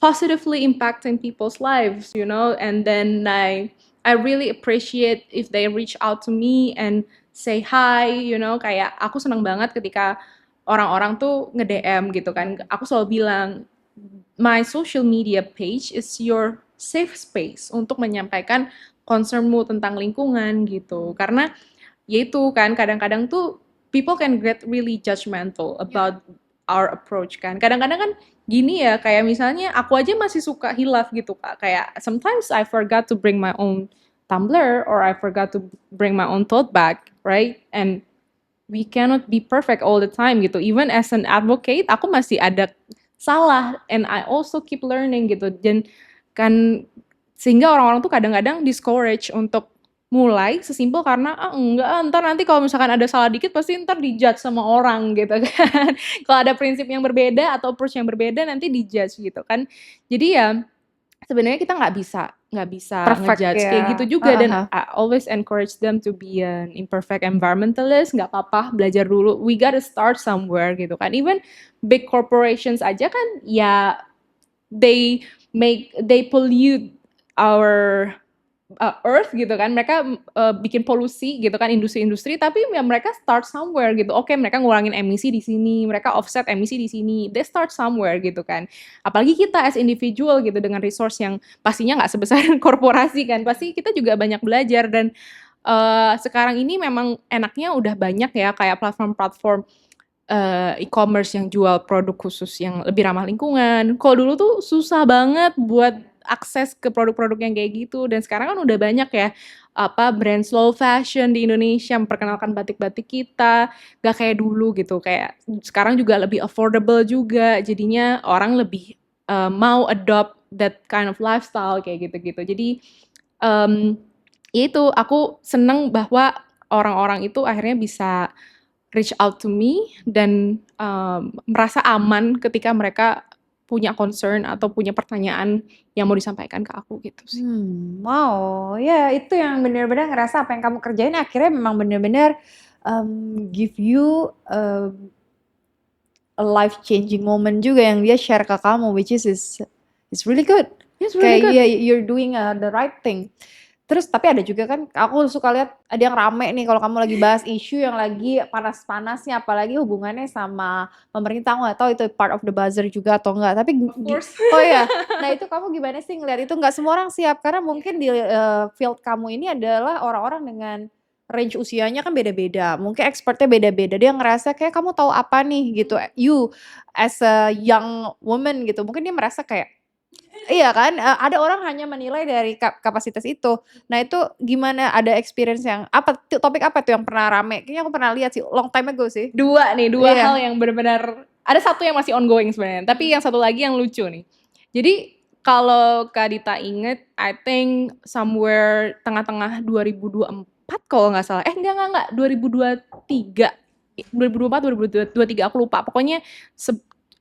positively impacting people's lives, you know. And then I really appreciate if they reach out to me and say hi, you know. Kayak aku senang banget ketika orang-orang tuh nge-DM gitu kan. Aku selalu bilang, my social media page is your safe space untuk menyampaikan concernmu tentang lingkungan gitu. Karena yaitu kan kadang-kadang tuh people can get really judgmental about our approach kan. Kadang-kadang kan gini ya, kayak misalnya aku aja masih suka hilaf gitu Kak. Kayak sometimes I forgot to bring my own tumbler or I forgot to bring my own tote bag, right? And we cannot be perfect all the time gitu. Even as an advocate, aku masih ada salah and I also keep learning gitu. Dan kan sehingga orang-orang tuh kadang-kadang discourage untuk mulai sesimpel karena enggak, ntar nanti kalau misalkan ada salah dikit pasti ntar dijudge sama orang gitu kan. Kalau ada prinsip yang berbeda atau approach yang berbeda nanti dijudge gitu kan. Jadi ya sebenarnya kita nggak bisa Perfect ngejudge ya. kayak gitu juga. Dan I always encourage them to be an imperfect environmentalist. Nggak apa-apa, belajar dulu, we gotta start somewhere gitu kan. Even big corporations aja kan ya they pollute our earth gitu kan. Mereka bikin polusi gitu kan, industri-industri, tapi ya mereka start somewhere gitu. Oke, mereka ngurangin emisi di sini, mereka offset emisi di sini, they start somewhere gitu kan. Apalagi kita as individual gitu dengan resource yang pastinya nggak sebesar korporasi kan, pasti kita juga banyak belajar. Dan sekarang ini memang enaknya udah banyak ya kayak platform-platform e-commerce yang jual produk khusus yang lebih ramah lingkungan. Kalau dulu tuh susah banget buat akses ke produk-produk yang kayak gitu, dan sekarang kan udah banyak ya brand slow fashion di Indonesia memperkenalkan batik-batik kita, gak kayak dulu gitu. Kayak sekarang juga lebih affordable juga, jadinya orang lebih mau adopt that kind of lifestyle kayak gitu-gitu. Jadi itu aku seneng bahwa orang-orang itu akhirnya bisa reach out to me dan merasa aman ketika mereka punya concern atau punya pertanyaan yang mau disampaikan ke aku gitu sih. Wow, ya itu yang benar-benar ngerasa apa yang kamu kerjain akhirnya memang benar-benar give you a life changing moment juga yang dia share ke kamu, which is it's really good. It's really good. Kayak you're doing the right thing. Terus tapi ada juga kan aku suka lihat ada yang rame nih kalau kamu lagi bahas isu yang lagi panas-panasnya, apalagi hubungannya sama pemerintah. Aku nggak tahu itu part of the buzzer juga atau enggak, tapi Of course. oh ya, nah itu kamu gimana sih ngeliat itu? Nggak semua orang siap karena mungkin di field kamu ini adalah orang-orang dengan range usianya kan beda-beda, mungkin expertnya beda-beda. Dia ngerasa kayak kamu tahu apa nih gitu, you as a young woman gitu, mungkin dia merasa kayak iya kan, ada orang hanya menilai dari kapasitas itu. Nah itu gimana, ada experience yang topik apa tuh yang pernah rame? Kayaknya aku pernah lihat sih, long time ago sih. Dua Iya. hal yang benar-benar, ada satu yang masih ongoing sebenarnya, tapi yang satu lagi yang lucu nih. Jadi kalau Kak Dita inget, I think somewhere tengah-tengah 2024 2024 kalau nggak salah. Enggak, 2023. 2024, 2023 aku lupa. Pokoknya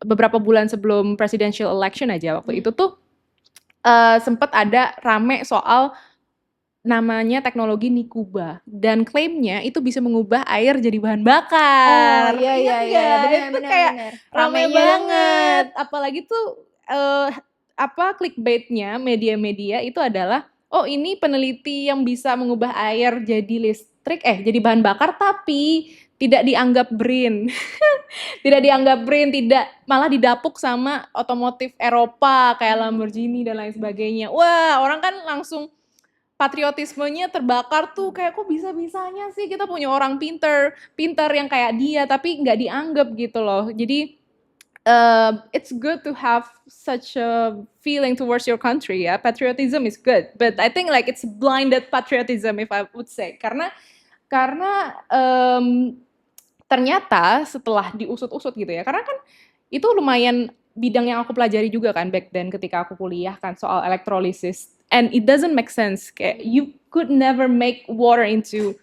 beberapa bulan sebelum presidential election aja waktu itu tuh sempat ada rame soal namanya teknologi Nikuba dan klaimnya itu bisa mengubah air jadi bahan bakar. iya, Ingat iya, nggak? Dan benar, itu benar, kayak benar. rame Ramainya banget. Apalagi tuh clickbaitnya media-media itu adalah ini peneliti yang bisa mengubah air jadi listrik, jadi bahan bakar tapi tidak dianggap green. Tidak dianggap brand, tidak, malah didapuk sama otomotif Eropa kayak Lamborghini dan lain sebagainya. Wah, orang kan langsung patriotismenya terbakar tuh, kayak kok bisa-bisanya sih kita punya orang pinter yang kayak dia tapi nggak dianggap gitu loh. Jadi it's good to have such a feeling towards your country ya. Patriotism is good, but I think like it's blinded patriotism if I would say. Karena ternyata setelah diusut-usut gitu ya, karena kan itu lumayan bidang yang aku pelajari juga kan back then ketika aku kuliah kan soal elektrolisis, and it doesn't make sense, kayak you could never make water into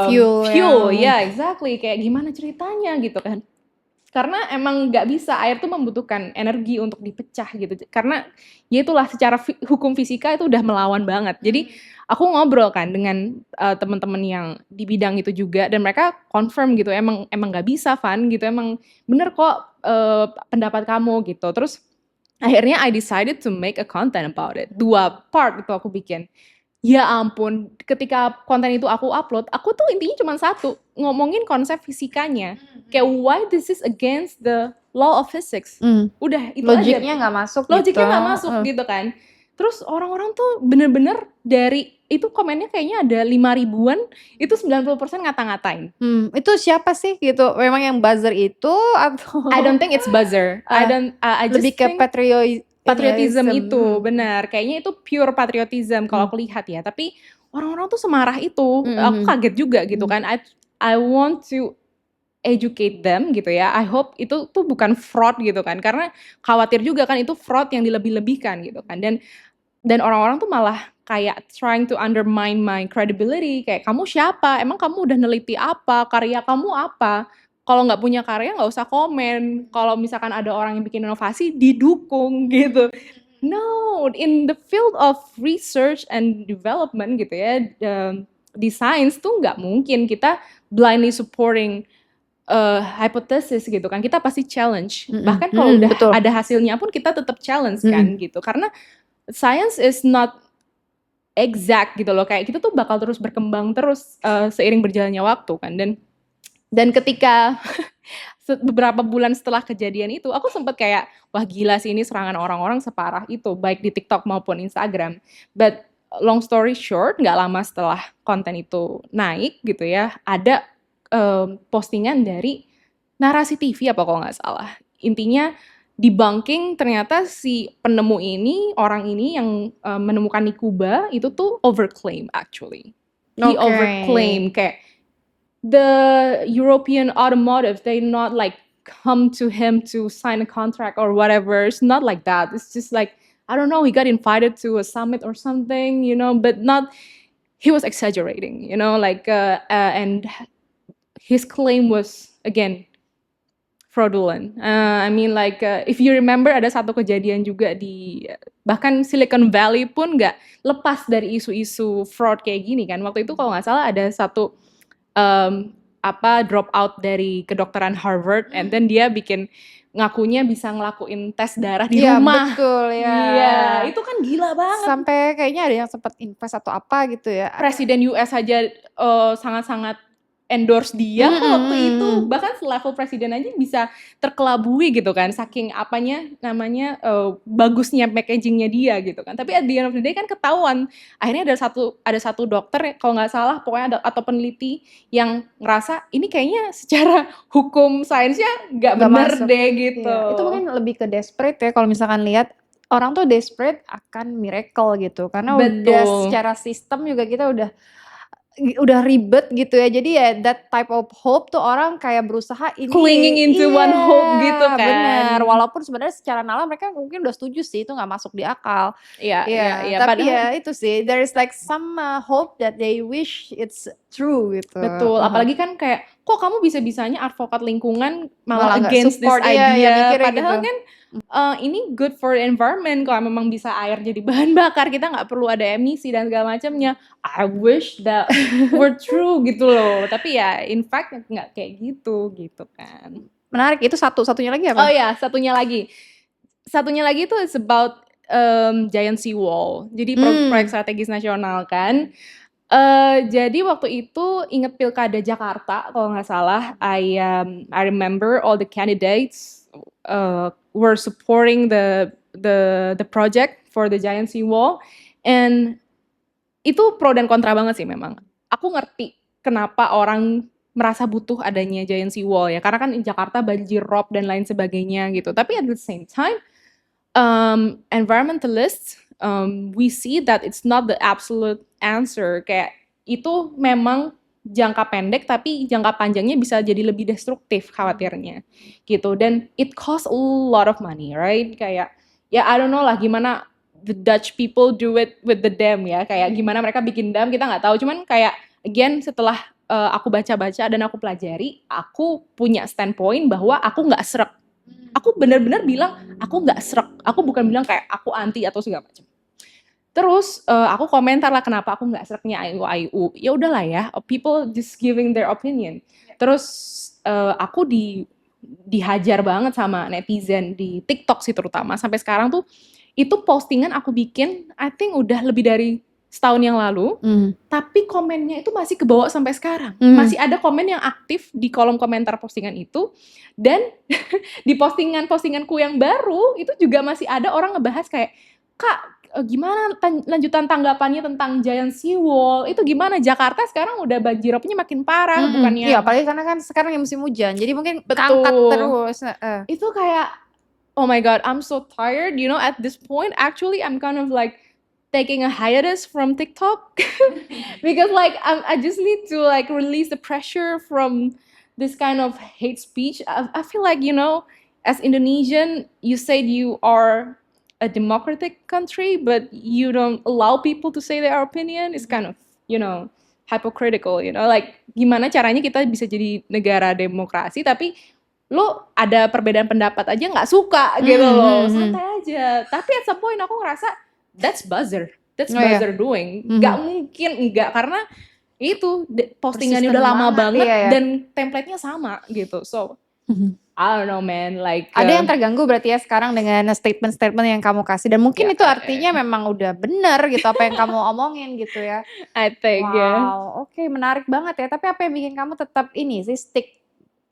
fuel, ya. exactly, kayak gimana ceritanya gitu kan. Karena emang nggak bisa, air tuh membutuhkan energi untuk dipecah gitu. Karena ya itulah secara hukum fisika itu udah melawan banget. Jadi aku ngobrol kan dengan teman-teman yang di bidang itu juga dan mereka confirm gitu, emang nggak bisa Van gitu, emang bener kok pendapat kamu gitu. Terus akhirnya I decided to make a content about it. 2 part itu aku bikin. Ya ampun, ketika konten itu aku upload, aku tuh intinya cuma satu, ngomongin konsep fisikanya. Kayak why this is against the law of physics. Udah itu Logiknya aja. nggak masuk Logiknya gitu. nggak masuk gitu kan. Terus orang-orang tuh bener-bener dari itu komennya kayaknya ada 5 ribuan, itu 90% ngata-ngatain. Itu siapa sih gitu? Memang yang buzzer itu atau I don't think it's buzzer. I just lebih ke think patriotism itu, benar. Kayaknya itu pure patriotism kalau aku lihat ya. Tapi orang-orang tuh semarah itu. Aku kaget juga gitu kan. I want to educate them gitu ya. I hope itu tuh bukan fraud gitu kan. Karena khawatir juga kan itu fraud yang dilebih-lebihkan gitu kan. Dan orang-orang tuh malah kayak trying to undermine my credibility. Kayak kamu siapa? Emang kamu udah neliti apa? Karya kamu apa? Kalau nggak punya karya nggak usah komen. Kalau misalkan ada orang yang bikin inovasi, didukung gitu. No, in the field of research and development gitu ya, di science tuh nggak mungkin kita blindly supporting hypothesis gitu kan. Kita pasti challenge. Bahkan kalau udah betul. ada hasilnya pun kita tetap challenge kan gitu. Karena science is not exact gitu loh. Kayak kita tuh bakal terus berkembang terus seiring berjalannya waktu kan. Dan ketika beberapa bulan setelah kejadian itu, aku sempet kayak, wah gila sih ini serangan orang-orang separah itu, baik di TikTok maupun Instagram. But long story short, nggak lama setelah konten itu naik gitu ya, ada postingan dari Narasi TV apa kalau nggak salah. Intinya debunking ternyata si penemu ini, orang ini yang menemukan Nikuba itu tuh overclaim actually. He overclaim, kayak the European automotive, they not like come to him to sign a contract or whatever. It's not like that. It's just like, I don't know, he got invited to a summit or something, but not, he was exaggerating, like, and his claim was, again, fraudulent. I mean like, if you remember ada satu kejadian juga di, bahkan Silicon Valley pun nggak lepas dari isu-isu fraud kayak gini kan. Waktu itu kalau nggak salah ada satu drop out dari kedokteran Harvard, and then dia ngakunya bisa ngelakuin tes darah di rumah. Betul ya. Iya, itu kan gila banget. Sampai kayaknya ada yang sempat invest atau apa gitu ya. Presiden US aja sangat-sangat endorse dia kok waktu itu. Bahkan level presiden aja bisa terkelabui gitu kan, saking bagusnya packagingnya dia gitu kan. Tapi at the end of the day kan ketahuan. Akhirnya ada satu dokter kalau nggak salah pokoknya atau peneliti yang ngerasa ini kayaknya secara hukum sainsnya nggak benar deh gitu. Iya. Itu mungkin lebih ke desperate ya, kalau misalkan lihat orang tuh desperate akan miracle gitu. Karena udah secara sistem juga kita udah udah ribet gitu ya. Jadi ya that type of hope tuh orang kayak berusaha Clinging into one hope gitu iya, kan. bener. Walaupun sebenarnya secara nalar mereka mungkin udah setuju sih, itu nggak masuk di akal. Iya, iya, Iya, iya. tapi Padahal ya itu sih, there is like some hope that they wish it's true gitu. betul, apalagi kan kayak kok kamu bisa-bisanya advokat lingkungan malah Malah nggak against this support, iya, ya idea. mikirnya Padahal gitu. kan ini good for the environment kalau memang bisa air jadi bahan bakar, kita nggak perlu ada emisi dan segala macamnya. I wish that were true gitu loh. Tapi ya in fact nggak kayak gitu kan. Menarik, itu satunya lagi Oh apa? ya, satunya lagi itu is about giant sea wall. Jadi proyek strategis nasional kan. Jadi waktu itu inget pilkada Jakarta kalau nggak salah, I remember all the candidates were supporting the project for the giant sea wall, and itu pro dan kontra banget sih memang. Aku ngerti kenapa orang merasa butuh adanya giant sea wall ya, karena kan di Jakarta banjir rob dan lain sebagainya gitu. Tapi at the same time, environmentalists, we see that it's not the absolute answer. Kayak itu memang jangka pendek, tapi jangka panjangnya bisa jadi lebih destruktif khawatirnya gitu. Dan it costs a lot of money, right? Kayak ya I don't know lah gimana the Dutch people do it with the dam ya. Kayak gimana mereka bikin dam kita nggak tahu. Cuman kayak again setelah aku baca-baca dan aku pelajari, aku punya standpoint bahwa aku nggak srek. Aku benar-benar bilang aku nggak srek. Aku bukan bilang kayak aku anti atau segala macam. Terus aku komentar lah kenapa aku nggak sereknya AIU. Ya udahlah ya, people just giving their opinion. Terus aku dihajar banget sama netizen di TikTok sih terutama. Sampai sekarang tuh itu postingan aku bikin, I think udah lebih dari setahun yang lalu, tapi komennya itu masih kebawa sampai sekarang. Masih ada komen yang aktif di kolom komentar postingan itu, dan di postinganku yang baru itu juga masih ada orang ngebahas kayak, Kak, gimana lanjutan tanggapannya tentang giant sea wall? Itu gimana? Jakarta sekarang udah banjirnya makin parah, bukannya? Iya, apalagi karena kan sekarang yang musim hujan, jadi mungkin Betul. keangkat terus. Itu kayak, oh my god, I'm so tired. You know, at this point, actually, I'm kind of like taking a hiatus from TikTok because like I just need to like release the pressure from this kind of hate speech. I feel like, you know, as Indonesian, you said you are a democratic country, but you don't allow people to say their opinion. It's kind of, you know, hypocritical, you know, like gimana caranya kita bisa jadi negara demokrasi tapi lo ada perbedaan pendapat aja nggak suka gitu loh, santai aja. Tapi at some point aku ngerasa that's buzzer iya. doing. Nggak mungkin enggak, karena itu postingannya Persisten udah lama banget iya. dan template-nya sama gitu. So I don't know man, like Ada yang terganggu berarti ya sekarang dengan statement-statement yang kamu kasih, dan mungkin Ya, itu artinya memang udah benar gitu apa yang kamu omongin gitu ya. I think ya. Wow, oke, menarik banget ya. Tapi apa yang bikin kamu tetap ini sih stick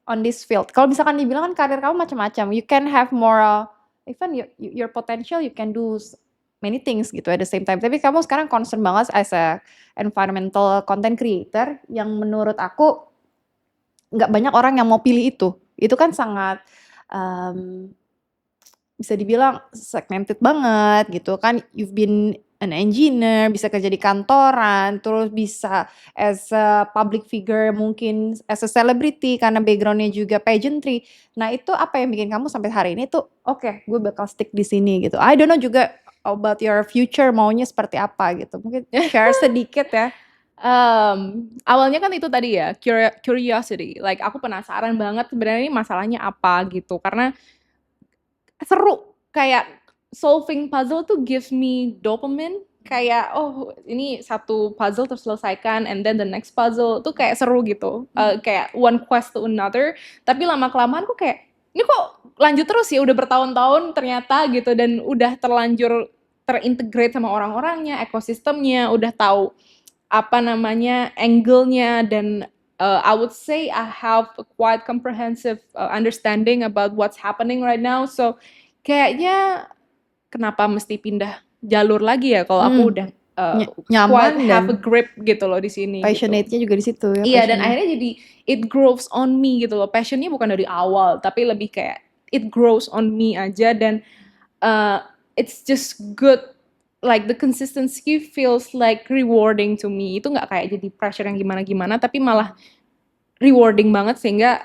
on this field? Kalau misalkan dibilang kan karir kamu macam-macam, you can have more even your potential, you can do many things gitu at the same time. Tapi kamu sekarang concern banget as a environmental content creator yang menurut aku nggak banyak orang yang mau pilih itu. Itu kan sangat bisa dibilang segmented banget gitu kan. You've been an engineer, bisa kerja di kantoran, terus bisa as a public figure, mungkin as a celebrity karena backgroundnya juga pageantry. Nah itu apa yang bikin kamu sampai hari ini tuh oke, gue bakal stick di sini gitu. I don't know juga about your future, maunya seperti apa gitu. Mungkin share sedikit ya. Awalnya kan itu tadi ya, curiosity. Like aku penasaran banget sebenarnya ini masalahnya apa gitu. Karena seru, kayak solving puzzle tuh gives me dopamine. Kayak oh ini satu puzzle terselesaikan, and then the next puzzle tuh kayak seru gitu. Kayak one quest to another. Tapi lama kelamaan kok kayak ini kok lanjut terus ya, udah bertahun-tahun ternyata gitu, dan udah terlanjur terintegrate sama orang-orangnya, ekosistemnya, udah tahu apa namanya angle-nya, dan I would say I have a quite comprehensive understanding about what's happening right now. So kayaknya kenapa mesti pindah jalur lagi ya kalau aku udah nyaman quite have a grip gitu loh di sini. Passionate-nya juga di situ ya. Iya, dan akhirnya jadi it grows on me gitu loh. Passionnya bukan dari awal, tapi lebih kayak it grows on me aja, dan it's just good like the consistency feels like rewarding to me. Itu nggak kayak jadi pressure yang gimana-gimana, tapi malah rewarding banget sehingga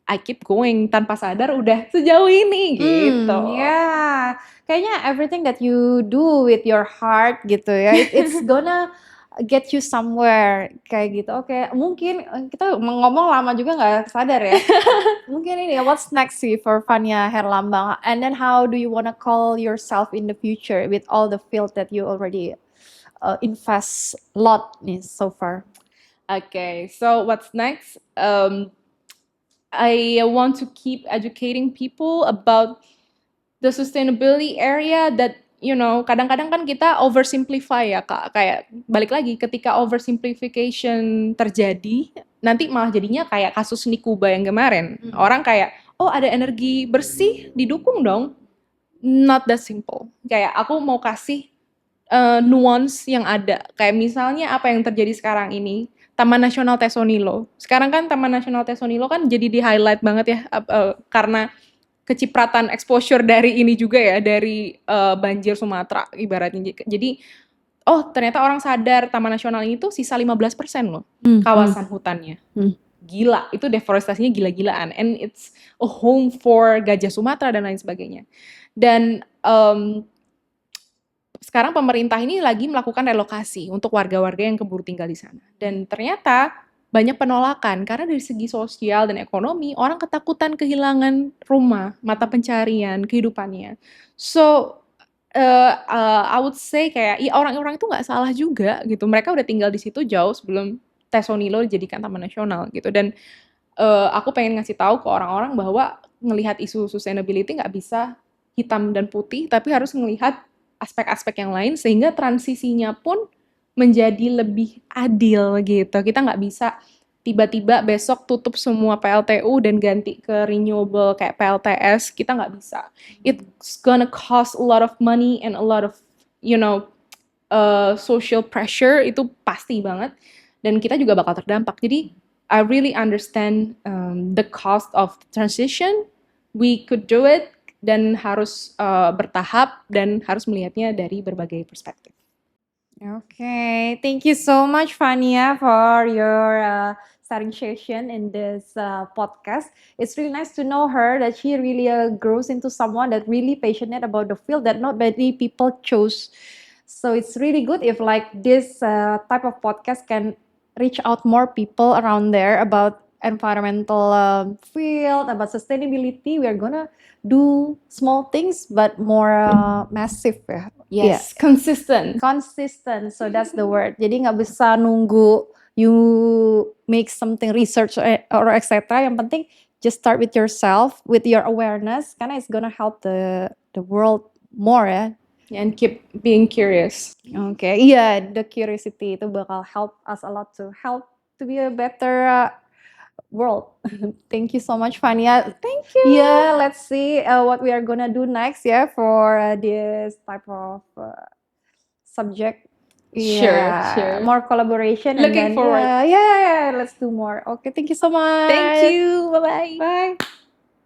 I keep going tanpa sadar udah sejauh ini gitu. Yeah, kayaknya everything that you do with your heart gitu ya, it's gonna get you somewhere kayak gitu. Oke, mungkin kita ngomong lama juga nggak sadar ya. Mungkin ini ya, what's next sih for Fania Herlambang? And then how do you wanna call yourself in the future with all the field that you already invest a lot nih so far? Okay, so what's next? I want to keep educating people about the sustainability area that kadang-kadang kan kita oversimplify ya Kak, kayak balik lagi ketika oversimplification terjadi nanti malah jadinya kayak kasus Nikuba yang kemarin. Orang kayak oh ada energi bersih didukung dong. Not that simple. Kayak aku mau kasih nuance yang ada. Kayak misalnya apa yang terjadi sekarang ini, Taman Nasional Tesonilo. Sekarang kan Taman Nasional Tesonilo kan jadi di-highlight banget ya karena kecipratan exposure dari ini juga ya, dari banjir Sumatera ibaratnya. Jadi oh ternyata orang sadar Taman Nasional ini tuh sisa 15% loh kawasan hutannya. Gila, itu deforestasinya gila-gilaan. And it's a home for gajah Sumatera dan lain sebagainya. Dan sekarang pemerintah ini lagi melakukan relokasi untuk warga-warga yang keburu tinggal di sana. Dan ternyata banyak penolakan karena dari segi sosial dan ekonomi orang ketakutan kehilangan rumah, mata pencarian, kehidupannya. So I would say kayak ya orang-orang itu nggak salah juga gitu. Mereka udah tinggal di situ jauh sebelum Tesonilo dijadikan taman nasional gitu. Dan aku pengen ngasih tahu ke orang-orang bahwa ngelihat isu sustainability nggak bisa hitam dan putih, tapi harus melihat aspek-aspek yang lain sehingga transisinya pun menjadi lebih adil gitu. Kita nggak bisa tiba-tiba besok tutup semua PLTU dan ganti ke renewable kayak PLTS. Kita nggak bisa. It's gonna cost a lot of money and a lot of social pressure, itu pasti banget. Dan kita juga bakal terdampak. Jadi I really understand the cost of transition. We could do it. Dan harus bertahap dan harus melihatnya dari berbagai perspektif. Okay, thank you so much, Fania, for your starting session in this podcast. It's really nice to know her that she really grows into someone that really passionate about the field that not many people chose. So it's really good if like this type of podcast can reach out more people around there about environmental field, about sustainability. We are gonna do small things but more massive ya. Yes, consistent. Consistent, so that's the word. Jadi nggak bisa nunggu you make something research or etc. Yang penting just start with yourself, with your awareness, karena it's gonna help the world more ya. And keep being curious. Okay, iya, the curiosity itu bakal help us a lot to be a better world. Thank you so much, Fania. Thank you. Yeah, let's see what we are gonna do next, yeah, for this type of subject. Sure. More collaboration. Looking forward. Yeah, let's do more. Okay, thank you so much. Thank you. Bye-bye. Bye.